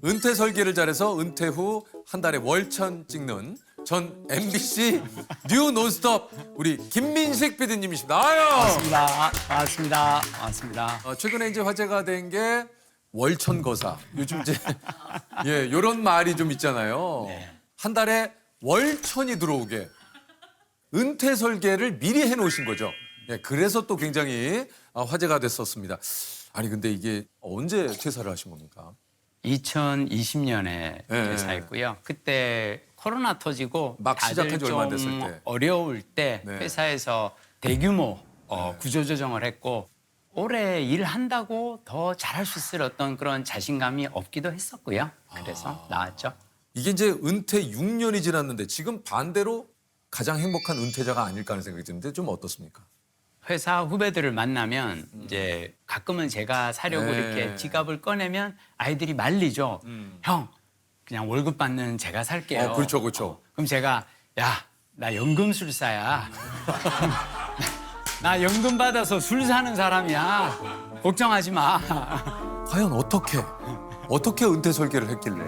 은퇴 설계를 잘해서 은퇴 후 한 달에 월천 찍는 전 MBC 뉴 논스톱 우리 김민식 PD님이십니다. 아유. 반갑습니다. 최근에 이제 화제가 된 게 월천 거사. 요즘 이제 예, 요런 말이 좀 있잖아요. 한 달에 월천이 들어오게 은퇴 설계를 미리 해 놓으신 거죠. 예, 그래서 또 굉장히 화제가 됐었습니다. 아니 근데 이게 언제 퇴사를 하신 겁니까? 2020년에 퇴사했고요. 그때 코로나 터지고 막 다들 시작한 지 얼마 안 좀 됐을 때. 어려울 때 네. 회사에서 대규모 구조조정을 했고 올해 일한다고 더 잘할 수 있을 어떤 그런 자신감이 없기도 했었고요. 그래서 나왔죠. 이게 이제 은퇴 6년이 지났는데 지금 반대로 가장 행복한 은퇴자가 아닐까 하는 생각이 드는데 좀 어떻습니까? 회사 후배들을 만나면 이제 가끔은 제가 사려고 네. 이렇게 지갑을 꺼내면 아이들이 말리죠. 형, 그냥 월급 받는 제가 살게요. 그렇죠, 그렇죠. 그럼 제가 야, 나 연금술사야. 나 연금 받아서 술 사는 사람이야. 걱정하지 마. 과연 어떻게 은퇴 설계를 했길래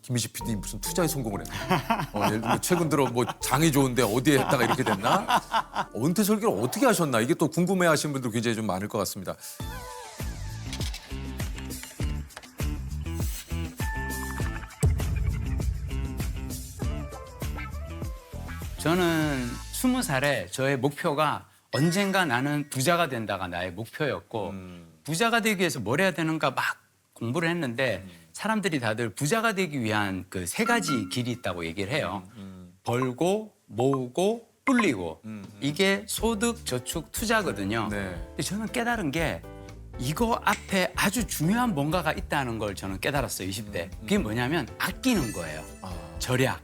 김민식 PD 무슨 투자에 성공을 했나? 예를 들면 최근 들어 뭐 장이 좋은데 어디에 했다가 이렇게 됐나? 은퇴 설계를 어떻게 하셨나? 이게 또 궁금해하시는 분들 굉장히 좀 많을 것 같습니다. 저는 20살에 저의 목표가 언젠가 나는 부자가 된다가 나의 목표였고 부자가 되기 위해서 뭘 해야 되는가 막 공부를 했는데 사람들이 다들 부자가 되기 위한 그 세 가지 길이 있다고 얘기를 해요. 벌고 모으고 불리고 이게 소득, 저축, 투자거든요. 네. 근데 저는 깨달은 게 이거 앞에 아주 중요한 뭔가가 있다는 걸 저는 깨달았어요. 20대. 그게 뭐냐면 아끼는 거예요. 절약.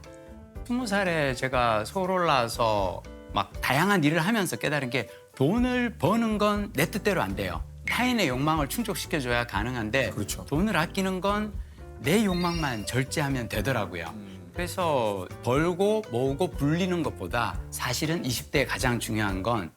20살에 제가 서울 올라와서 막 다양한 일을 하면서 깨달은 게 돈을 버는 건 내 뜻대로 안 돼요. 타인의 욕망을 충족시켜줘야 가능한데 그렇죠. 돈을 아끼는 건 내 욕망만 절제하면 되더라고요. 그래서 벌고 모으고 불리는 것보다 사실은 20대에 가장 중요한 건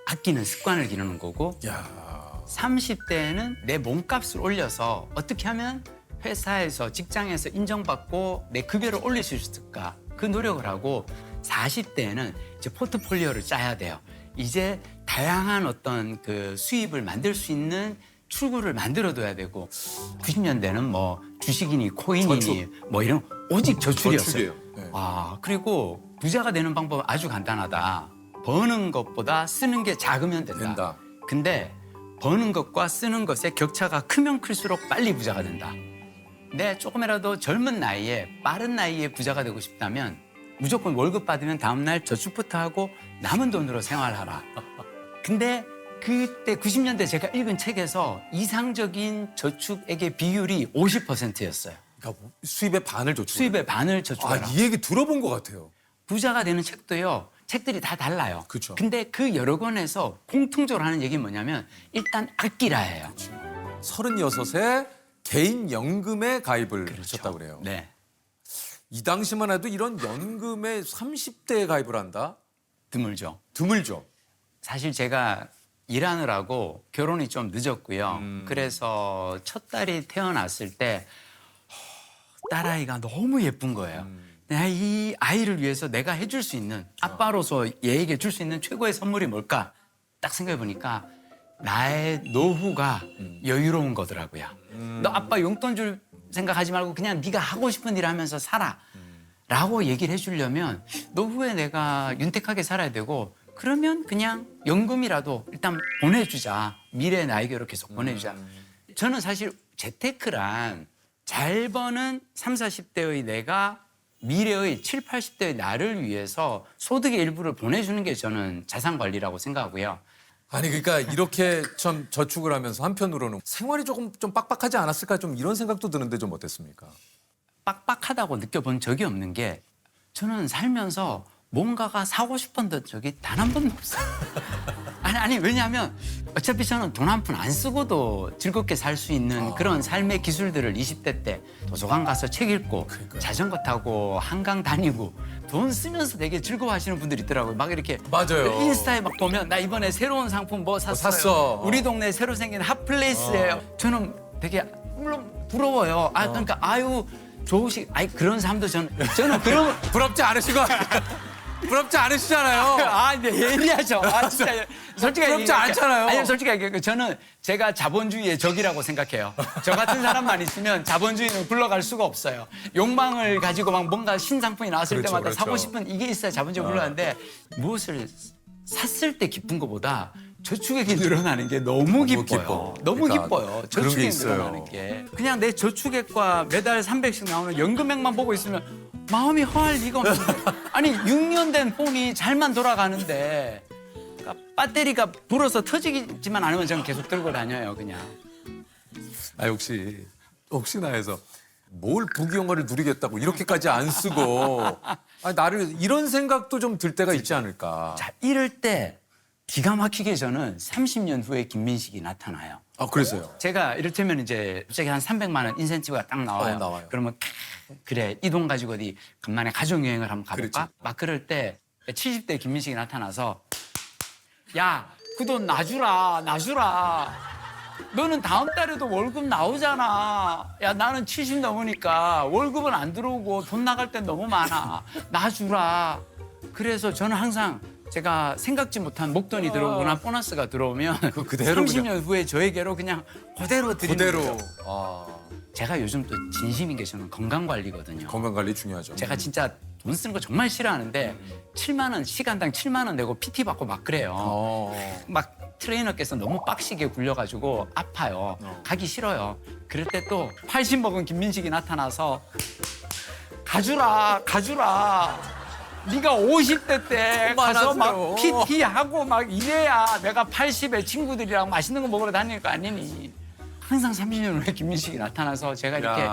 아끼는 습관을 기르는 거고 야, 30대에는 내 몸값을 올려서 어떻게 하면 회사에서 직장에서 인정받고 내 급여를 올릴 수 있을까 그 노력을 하고 40대에는 이제 포트폴리오를 짜야 돼요. 이제 다양한 어떤 그 수입을 만들 수 있는 출구를 만들어둬야 되고 90년대는 뭐 주식이니 코인이니 뭐 이런 오직 저축이었어요. 저축이에요. 네. 그리고 부자가 되는 방법은 아주 간단하다. 버는 것보다 쓰는 게 작으면 된다. 근데 버는 것과 쓰는 것의 격차가 크면 클수록 빨리 부자가 된다. 내 조금이라도 젊은 나이에 빠른 나이에 부자가 되고 싶다면 무조건 월급 받으면 다음날 저축부터 하고 남은 돈으로 생활하라. 근데 그때 90년대 제가 읽은 책에서 이상적인 저축액의 비율이 50%였어요. 그러니까 수입의 반을 저축. 수입의 반을 저축하라. 이 얘기 들어본 것 같아요. 부자가 되는 책도요. 책들이 다 달라요. 그쵸. 근데 그 여러 권에서 공통적으로 하는 얘기는 뭐냐면 일단 아끼라예요. 36에 개인 연금에 가입을 하셨다고 그래요. 네. 이 당시만 해도 이런 연금에 30대에 가입을 한다? 드물죠. 드물죠. 사실 제가 일하느라고 결혼이 좀 늦었고요. 그래서 첫 딸이 태어났을 때 딸아이가 너무 예쁜 거예요. 내가 이 아이를 위해서 내가 해줄 수 있는 아빠로서 얘에게 줄 수 있는 최고의 선물이 뭘까? 딱 생각해 보니까 나의 노후가 여유로운 거더라고요. 너 아빠 용돈 줄 생각하지 말고 그냥 네가 하고 싶은 일 하면서 살아. 라고 얘기를 해주려면 노후에 내가 윤택하게 살아야 되고 그러면 그냥 연금이라도 일단 보내주자. 미래 나에게로 계속 보내주자. 저는 사실 재테크란 잘 버는 30, 40대의 내가 미래의 70, 80대의 나를 위해서 소득의 일부를 보내주는 게 저는 자산 관리라고 생각하고요. 아니 그러니까 이렇게 참 저축을 하면서 한편으로는 생활이 조금 좀 빡빡하지 않았을까 좀 이런 생각도 드는데 좀 어땠습니까? 빡빡하다고 느껴본 적이 없는 게 저는 살면서 뭔가가 사고 싶었던 적이 단 한 번도 없어요. 아니 왜냐하면 어차피 저는 돈 한 푼 안 쓰고도 즐겁게 살 수 있는 그런 삶의 기술들을 20대 때 도서관 가서 책 읽고 자전거 타고 한강 다니고 돈 쓰면서 되게 즐거워하시는 분들이 있더라고요. 막 이렇게 맞아요. 인스타에 막 보면 나 이번에 새로운 상품 뭐 샀어요. 샀어. 우리 동네에 새로 생긴 핫플레이스예요. 저는 되게 물론 부러워요. 아 그러니까 아유 좋으시 아이 그런 사람도 저는 그런 부럽지 않으시고 부럽지 않으시잖아요. 아, 근데 예리하죠. 아, 진짜. 솔직히 부럽지 않잖아요. 아니요, 솔직히 얘기해요. 저는 제가 자본주의의 적이라고 생각해요. 저 같은 사람만 있으면 자본주의는 굴러갈 수가 없어요. 욕망을 가지고 막 뭔가 신상품이 나왔을 그렇죠, 때마다 그렇죠. 사고 싶은 이게 있어야 자본주의 굴러가는데 무엇을 샀을 때 기쁜 것보다 저축액이 늘어나는 게 너무 기뻐요. 기뻐. 너무 그러니까 기뻐요. 그런 게 저축액 있어요. 늘어나는 게. 그냥 내 저축액과 매달 300씩 나오는 연금액만 보고 있으면 마음이 허할 리가 없는데. 아니 6년 된 폰이 잘만 돌아가는데 그러니까 배터리가 불어서 터지지만 않으면 저는 계속 들고 다녀요. 그냥. 아 혹시나 해서 뭘 부귀영화를 누리겠다고 이렇게까지 안 쓰고 나를 이런 생각도 좀 들 때가 있지 않을까. 자 이럴 때 기가 막히게 저는 30년 후에 김민식이 나타나요. 아 그래서요. 제가 이를테면 이제 갑자기 한 300만 원 인센티브가 딱 나와요. 나와요. 그러면 그래 이 돈 가지고 어디 간만에 가족 여행을 한번 가볼까? 그렇지. 막 그럴 때 70대 김민식이 나타나서 야 그 돈 놔주라 너는 다음 달에도 월급 나오잖아. 야 나는 70 넘으니까 월급은 안 들어오고 돈 나갈 땐 너무 많아. 놔주라. 그래서 저는 항상 제가 생각지 못한 목돈이 들어오거나 보너스가 들어오면 그대로 30년 후에 저에게로 그냥 그대로 드리는 거죠. 아, 제가 요즘 또 진심인 게 저는 건강 관리거든요. 건강 관리 중요하죠. 제가 진짜 돈 쓰는 거 정말 싫어하는데 7만 원 시간당 7만 원 내고 PT 받고 막 그래요. 막 트레이너께서 너무 빡시게 굴려가지고 아파요. 가기 싫어요. 그럴 때 또 80 먹은 김민식이 나타나서 가주라. 네가 50대 때 가서 막 PT하고 막 이래야 내가 80에 친구들이랑 맛있는 거 먹으러 다닐 거 아니니. 항상 30년 후에 김민식이 나타나서 제가 이렇게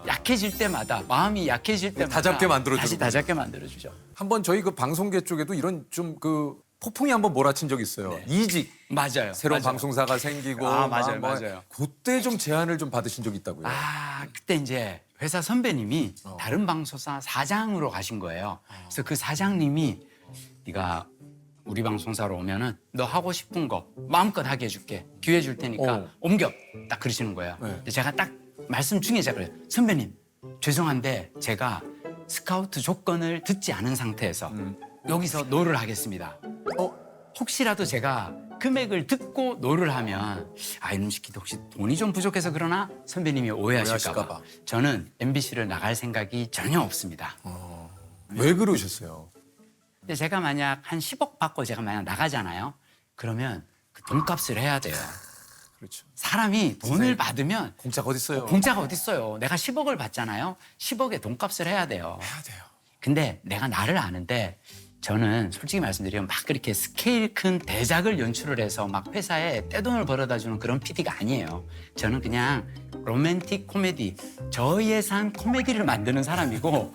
약해질 때마다 마음이 약해질 때마다 다잡게 만들어주고. 다시 다잡게 만들어주죠. 한번 저희 그 방송계 쪽에도 이런 좀 그 폭풍이 한번 몰아친 적이 있어요. 이직 맞아요. 새로운 맞아요. 방송사가 생기고 맞아요, 막 맞아요. 그때 좀 제안을 좀 받으신 적이 있다고요. 그때 이제 회사 선배님이 다른 방송사 사장으로 가신 거예요. 그래서 그 사장님이 네가 우리 방송사로 오면은 너 하고 싶은 거 마음껏 하게 해줄게. 기회 줄 테니까 옮겨. 딱 그러시는 거예요. 근데 제가 딱 말씀 중에 제가 그래요. 선배님 죄송한데 제가 스카우트 조건을 듣지 않은 상태에서 여기서 노를 하겠습니다. 혹시라도 제가 금액을 듣고 노를 하면 이놈 새끼도 혹시 돈이 좀 부족해서 그러나 선배님이 오해하실까 봐. 봐. 저는 MBC를 나갈 생각이 전혀 없습니다. 왜 그러셨어요? 근데 제가 만약 한 10억 받고 제가 만약 나가잖아요. 그러면 그 돈값을 해야 돼요. 그렇죠. 사람이 돈을 받으면 공짜가 어디 있어요? 공짜가 어디 있어요. 내가 10억을 받잖아요. 10억에 돈값을 해야 돼요. 해야 돼요. 근데 내가 나를 아는데 저는 솔직히 말씀드리면 막 그렇게 스케일 큰 대작을 연출을 해서 막 회사에 떼돈을 벌어다 주는 그런 PD가 아니에요. 저는 그냥 로맨틱 코미디, 저예산 코미디를 만드는 사람이고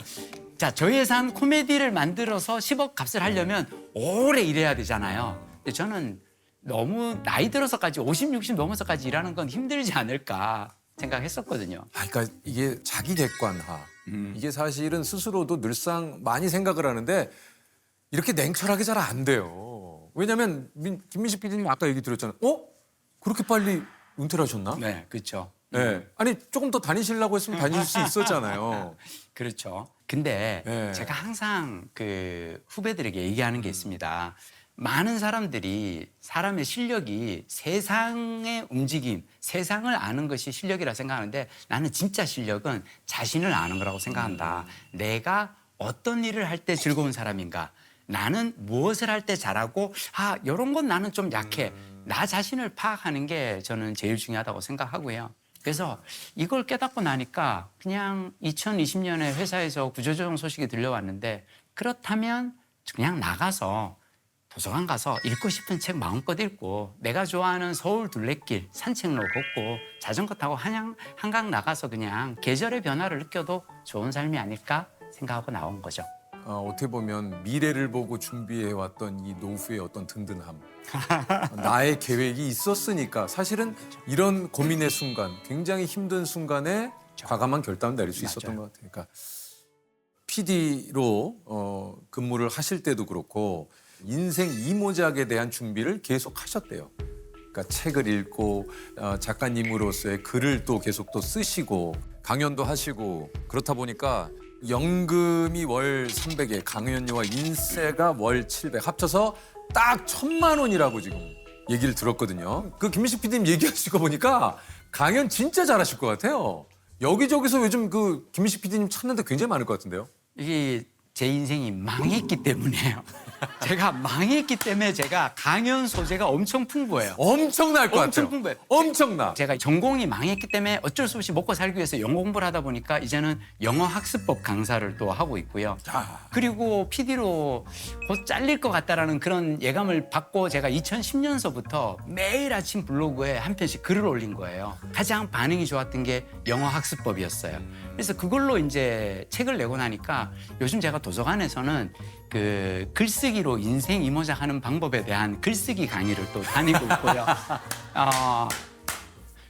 자, 저예산 코미디를 만들어서 10억 값을 하려면 오래 일해야 되잖아요. 근데 저는 너무 나이 들어서까지 50, 60 넘어서까지 일하는 건 힘들지 않을까 생각했었거든요. 그러니까 이게 자기 객관화. 이게 사실은 스스로도 늘상 많이 생각을 하는데 이렇게 냉철하게 잘 안 돼요. 왜냐하면 김민식 PD님 아까 얘기 드렸잖아요. 그렇게 빨리 은퇴를 하셨나? 네, 그렇죠. 네. 아니 조금 더 다니시려고 했으면 다닐 수 있었잖아요. 그렇죠. 근데 네. 제가 항상 그 후배들에게 얘기하는 게 있습니다. 많은 사람들이 사람의 실력이 세상의 움직임, 세상을 아는 것이 실력이라 생각하는데 나는 진짜 실력은 자신을 아는 거라고 생각한다. 내가 어떤 일을 할 때 즐거운 사람인가? 나는 무엇을 할 때 잘하고 이런 건 나는 좀 약해. 나 자신을 파악하는 게 저는 제일 중요하다고 생각하고요. 그래서 이걸 깨닫고 나니까 그냥 2020년에 회사에서 구조조정 소식이 들려왔는데 그렇다면 그냥 나가서 도서관 가서 읽고 싶은 책 마음껏 읽고 내가 좋아하는 서울 둘레길 산책로 걷고 자전거 타고 한강 나가서 그냥 계절의 변화를 느껴도 좋은 삶이 아닐까 생각하고 나온 거죠. 어떻게 보면 미래를 보고 준비해왔던 이 노후의 어떤 든든함. 나의 계획이 있었으니까 사실은 이런 고민의 순간, 굉장히 힘든 순간에 과감한 결단을 내릴 수 있었던 것 같아요. 그러니까 PD로 근무를 하실 때도 그렇고 인생 이모작에 대한 준비를 계속 하셨대요. 그러니까 책을 읽고 작가님으로서의 글을 또 계속 또 쓰시고 강연도 하시고 그렇다 보니까 연금이 월 300에 강연료와 인세가 월 700 합쳐서 딱 1,000만 원이라고 지금 얘기를 들었거든요. 그 김민식 PD님 얘기하시고 보니까 강연 진짜 잘하실 것 같아요. 여기저기서 요즘 그 김민식 PD님 찾는 데 굉장히 많을 것 같은데요. 이게 제 인생이 망했기 때문에요. 제가 망했기 때문에 제가 강연 소재가 엄청 풍부해요. 엄청날 것 엄청 같아요. 풍부해. 엄청나. 제가 전공이 망했기 때문에 어쩔 수 없이 먹고 살기 위해서 영어 공부를 하다 보니까 이제는 영어 학습법 강사를 또 하고 있고요. 그리고 PD로 곧 잘릴 것 같다라는 그런 예감을 받고 제가 2010년서부터 매일 아침 블로그에 한 편씩 글을 올린 거예요. 가장 반응이 좋았던 게 영어 학습법이었어요. 그래서 그걸로 이제 책을 내고 나니까 요즘 제가 도서관에서는 그 글쓰기로 인생 이모작하는 방법에 대한 글쓰기 강의를 또 다니고 있고요.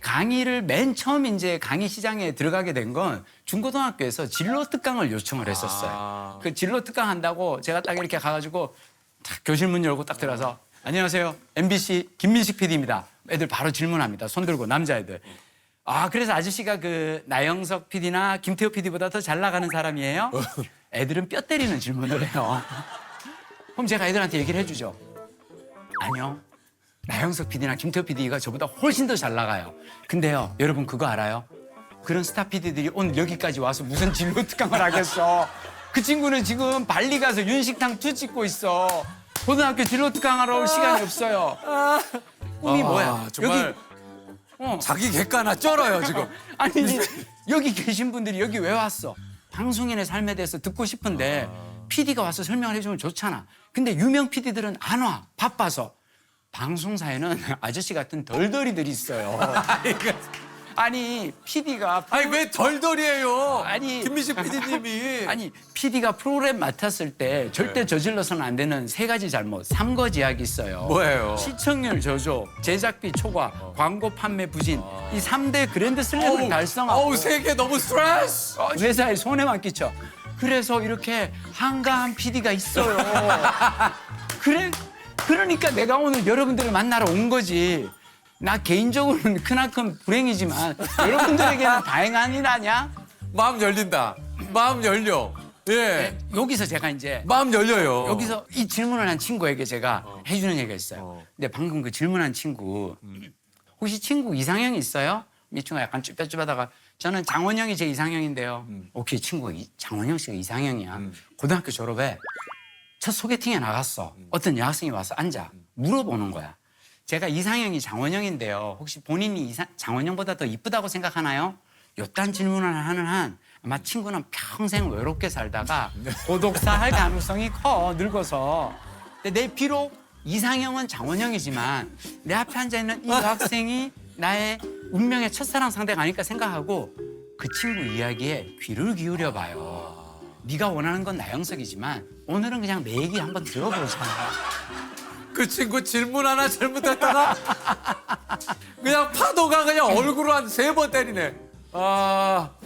강의를 맨 처음 이제 강의 시장에 들어가게 된 건 중고등학교에서 진로 특강을 요청을 했었어요. 그 진로 특강 한다고 제가 딱 이렇게 가가지고 딱 교실 문 열고 딱 들어서 안녕하세요. MBC 김민식 PD입니다. 애들 바로 질문합니다. 손 들고 남자애들. 그래서 아저씨가 그 나영석 PD나 김태호 PD보다 더 잘 나가는 사람이에요? 애들은 뼈 때리는 질문을 해요. 그럼 제가 애들한테 얘기를 해주죠. 아니요. 나영석 PD나 김태호 PD가 저보다 훨씬 더 잘 나가요. 근데요, 여러분 그거 알아요? 그런 스타 PD들이 오늘 여기까지 와서 무슨 진로 특강을 하겠어. 그 친구는 지금 발리 가서 윤식탕 2 찍고 있어. 고등학교 진로 특강하러 올 시간이 없어요. 꿈이 뭐야? 정말 자기 객가나 쩔어요 지금. 아니 여기 계신 분들이 여기 왜 왔어? 방송인의 삶에 대해서 듣고 싶은데 PD가 와서 설명을 해주면 좋잖아. 근데 유명 PD들은 안 와. 바빠서. 방송사에는 아저씨 같은 덜덜이들이 있어요. 아니 PD가 아니 왜 덜덜이에요? 아니, 김민식 PD님이 아니 PD가 프로그램 맡았을 때 절대 저질러서는 안 되는 3가지 잘못, 3거지약이 있어요. 뭐예요? 시청률 저조, 제작비 초과, 광고 판매 부진. 이 3대 그랜드 슬램을 달성하고 어우 세계 너무 스트레스. 회사에 손해만 끼쳐. 그래서 이렇게 한가한 PD가 있어요. 그러니까 내가 오늘 여러분들을 만나러 온 거지. 나 개인적으로는 크나큰 불행이지만 여러분들에게는 다행한 일 아니야? 마음 열린다. 마음 열려. 예. 여기서 제가 이제 마음 열려요. 여기서 이 질문을 한 친구에게 제가 해주는 얘기가 있어요. 근데 방금 그 질문한 친구 혹시 친구 이상형이 있어요? 이 친구가 약간 쭈뼛쭈뼛하다가 저는 장원영이 제 이상형인데요. 오케이 친구가 장원영 씨가 이상형이야. 고등학교 졸업에 첫 소개팅에 나갔어. 어떤 여학생이 와서 앉아. 물어보는 거야. 제가 이상형이 장원영인데요. 혹시 본인이 장원영보다 더 이쁘다고 생각하나요? 요딴 질문을 하는 한 아마 친구는 평생 외롭게 살다가 고독사 할 가능성이 커 늙어서. 근데 내 비록 이상형은 장원영이지만 내 앞에 앉아있는 이 여학생이 나의 운명의 첫사랑 상대가 아닐까 생각하고 그 친구 이야기에 귀를 기울여 봐요. 네가 원하는 건 나영석이지만 오늘은 그냥 내 얘기 한번 들어보자. 그 친구 질문 하나 잘못했다가 그냥 파도가 그냥 얼굴을 한 3번 때리네.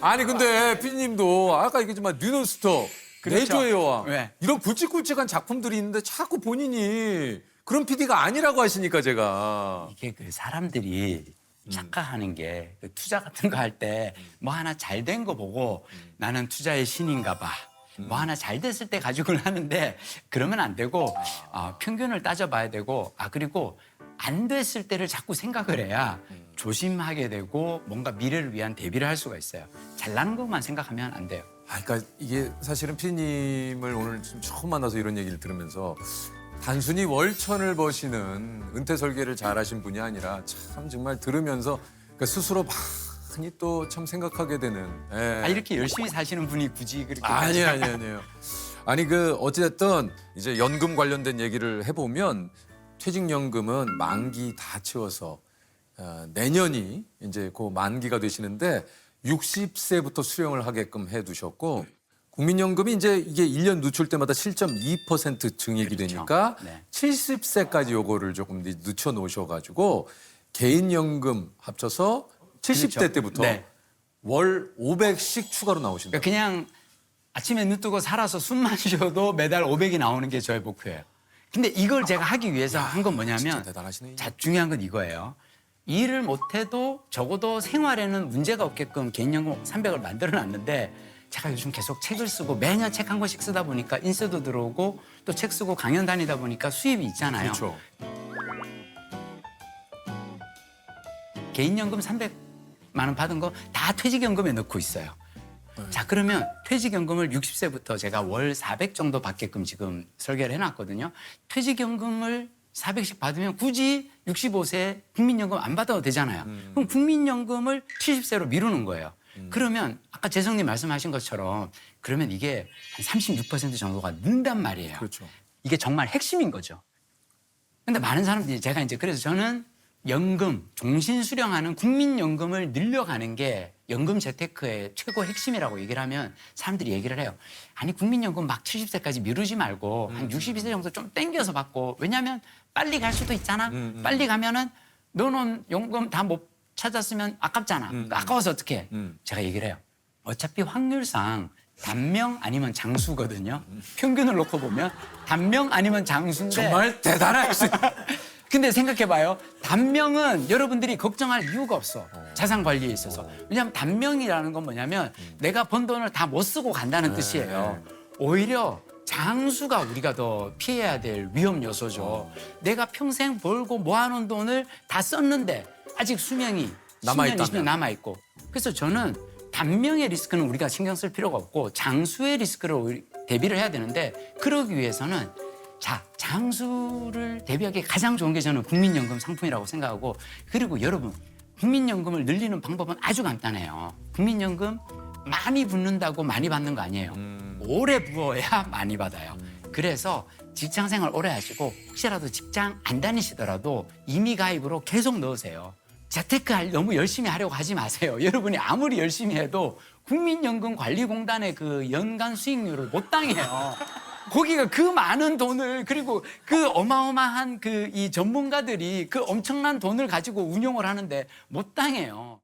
아니 근데 PD님도 아까 얘기했지만 뉴논스톱, 그렇죠. 내조의 여왕 네. 이런 굵직굵직한 작품들이 있는데 자꾸 본인이 그런 PD가 아니라고 하시니까 제가 이게 그 사람들이 착각하는 게 그 투자 같은 거 할 때 뭐 하나 잘 된 거 보고 나는 투자의 신인가 봐. 뭐 하나 잘 됐을 때 가지고는 하는데 그러면 안 되고 평균을 따져봐야 되고 그리고 안 됐을 때를 자꾸 생각을 해야 조심하게 되고 뭔가 미래를 위한 대비를 할 수가 있어요. 잘나는 것만 생각하면 안 돼요. 그러니까 이게 사실은 PD님을 오늘 지금 처음 만나서 이런 얘기를 들으면서 단순히 월천을 버시는 은퇴 설계를 잘하신 분이 아니라 참 정말 들으면서 그러니까 스스로 많이 또 참 생각하게 되는. 예. 이렇게 열심히 사시는 분이 굳이 그렇게 아니에요. 아니 그 어찌됐든 이제 연금 관련된 얘기를 해보면 퇴직연금은 만기 다 채워서 내년이 이제 그 만기가 되시는데 60세부터 수령을 하게끔 해두셨고 국민연금이 이제 이게 1년 누출 때마다 7.2% 증액이 그렇죠. 되니까 네. 70세까지 요거를 조금 늦춰 놓으셔가지고 개인연금 합쳐서 70대 그렇죠. 때부터 네. 월 500씩 추가로 나오신다. 그냥 아침에 눈 뜨고 살아서 숨만 쉬어도 매달 500이 나오는 게 저의 목표예요. 근데 이걸 제가 하기 위해서 한 건 진짜 뭐냐면 대단하시네. 자, 중요한 건 이거예요. 일을 못해도 적어도 생활에는 문제가 없게끔 개인연금 300을 만들어놨는데 제가 요즘 계속 책을 쓰고 매년 책 한 권씩 쓰다 보니까 인세도 들어오고 또 책 쓰고 강연 다니다 보니까 수입이 있잖아요. 그렇죠. 개인연금 300만 원 받은 거 다 퇴직연금에 넣고 있어요. 자, 그러면 퇴직연금을 60세부터 제가 월 400 정도 받게끔 지금 설계를 해놨거든요. 퇴직연금을 400씩 받으면 굳이 65세 국민연금 안 받아도 되잖아요. 그럼 국민연금을 70세로 미루는 거예요. 그러면 아까 재성님 말씀하신 것처럼 그러면 이게 한 36% 정도가 는단 말이에요. 그렇죠. 이게 정말 핵심인 거죠. 근데 많은 사람들이 제가 이제 그래서 저는 연금, 종신 수령하는 국민연금을 늘려가는 게 연금 재테크의 최고 핵심이라고 얘기를 하면 사람들이 얘기를 해요. 아니 국민연금 막 70세까지 미루지 말고 한 62세 정도 좀 땡겨서 받고 왜냐하면 빨리 갈 수도 있잖아. 빨리 가면은 넣어놓은 연금 다 못 찾았으면 아깝잖아. 아까워서 어떡해. 제가 얘기를 해요. 어차피 확률상 단명 아니면 장수거든요. 평균을 놓고 보면 단명 아니면 장수인데 정말 대단하시. 근데 생각해봐요. 단명은 여러분들이 걱정할 이유가 없어. 자산 관리에 있어서. 왜냐하면 단명이라는 건 뭐냐면 내가 번 돈을 다 못 쓰고 간다는 뜻이에요. 오히려 장수가 우리가 더 피해야 될 위험 요소죠. 내가 평생 벌고 모아놓은 돈을 다 썼는데 아직 수명이 10년, 20년 남아있고. 그래서 저는 단명의 리스크는 우리가 신경 쓸 필요가 없고 장수의 리스크를 대비를 해야 되는데 그러기 위해서는 자, 장수를 대비하기 가장 좋은 게 저는 국민연금 상품이라고 생각하고 그리고 여러분 국민연금을 늘리는 방법은 아주 간단해요. 국민연금 많이 붓는다고 많이 받는 거 아니에요. 오래 부어야 많이 받아요. 그래서 직장생활 오래 하시고 혹시라도 직장 안 다니시더라도 임의 가입으로 계속 넣으세요. 재테크 너무 열심히 하려고 하지 마세요. 여러분이 아무리 열심히 해도 국민연금관리공단의 그 연간 수익률을 못 당해요. 거기가 그 많은 돈을 그리고 그 어마어마한 그 이 전문가들이 그 엄청난 돈을 가지고 운용을 하는데 못 당해요.